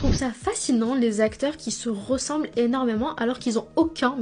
Je trouve ça fascinant les acteurs qui se ressemblent énormément alors qu'ils ont aucun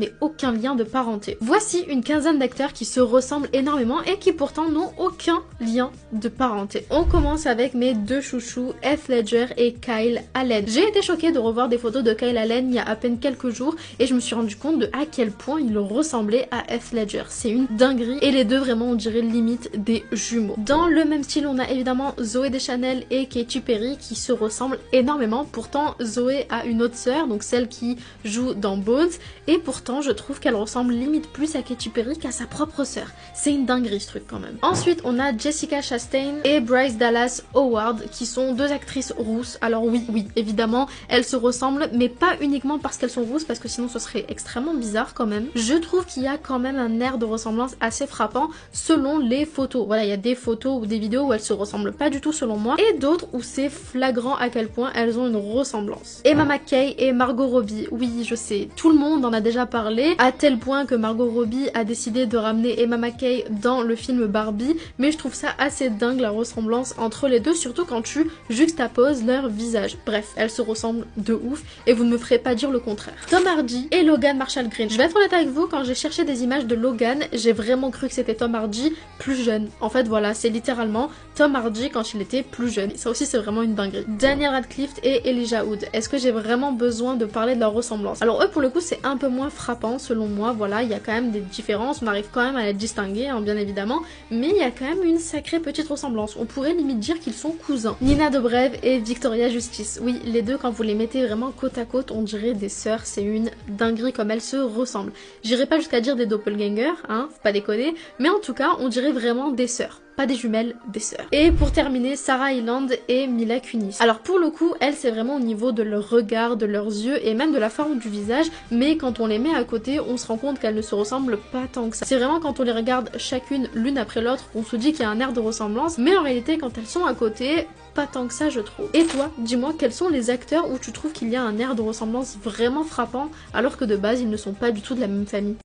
lien de parenté. Voici une quinzaine d'acteurs qui se ressemblent énormément et qui pourtant n'ont aucun lien de parenté. On commence avec mes deux chouchous, Heath Ledger et Kyle Allen. J'ai été choquée de revoir des photos de Kyle Allen il y a à peine quelques jours et je me suis rendu compte de à quel point il ressemblait à Heath Ledger. C'est une dinguerie et les deux vraiment on dirait limite des jumeaux. Dans le même style on a évidemment Zooey Deschanel et Katy Perry qui se ressemblent énormément. Pourtant Zooey a une autre sœur, donc celle qui joue dans Bones, et pourtant je trouve qu'elle ressemble limite plus à Katy Perry qu'à sa propre sœur. C'est une dinguerie ce truc quand même. Ensuite on a Jessica Chastain et Bryce Dallas Howard qui sont deux actrices rousses. Alors oui évidemment elles se ressemblent mais pas uniquement parce qu'elles sont rousses parce que sinon ce serait extrêmement bizarre quand même. Je trouve qu'il y a quand même un air de ressemblance assez frappant selon les photos. Voilà, il y a des photos ou des vidéos où elles se ressemblent pas du tout selon moi et d'autres où c'est flagrant à quel point elles ont une ressemblance. Emma McKay et Margot Robbie, oui je sais, tout le monde en a déjà parlé à tel point que Margot Robbie a décidé de ramener Emma McKay dans le film Barbie, mais je trouve ça assez dingue la ressemblance entre les deux, surtout quand tu juxtaposes leur visage. Bref, elles se ressemblent de ouf et vous ne me ferez pas dire le contraire. Tom Hardy et Logan Marshall Green. Je vais être honnête avec vous, quand j'ai cherché des images de Logan, j'ai vraiment cru que c'était Tom Hardy plus jeune. En fait voilà, c'est littéralement Tom Hardy quand il était plus jeune. Ça aussi c'est vraiment une dinguerie. Daniel Radcliffe et Elijah Wood. Est-ce que j'ai vraiment besoin de parler de leur ressemblance? Alors eux pour le coup c'est un peu moins frappant selon moi, voilà, il y a quand même des différences, on arrive quand même à les distinguer hein, bien évidemment, mais il y a quand même une sacrée petite ressemblance. On pourrait limite dire qu'ils sont cousins. Nina Dobrev et Victoria Justice. Oui, les deux quand vous les mettez vraiment côte à côte, on dirait des sœurs, c'est une dinguerie comme elles se ressemblent. J'irai pas jusqu'à dire des doppelgangers, hein, faut pas déconner, mais en tout cas on dirait vraiment des sœurs. Pas des jumelles, des sœurs. Et pour terminer, Sarah Hyland et Mila Kunis. Alors pour le coup, elles c'est vraiment au niveau de leur regard, de leurs yeux et même de la forme du visage, mais quand on les met à côté, on se rend compte qu'elles ne se ressemblent pas tant que ça. C'est vraiment quand on les regarde chacune l'une après l'autre qu'on se dit qu'il y a un air de ressemblance, mais en réalité quand elles sont à côté, pas tant que ça je trouve. Et toi, dis-moi quels sont les acteurs où tu trouves qu'il y a un air de ressemblance vraiment frappant alors que de base ils ne sont pas du tout de la même famille?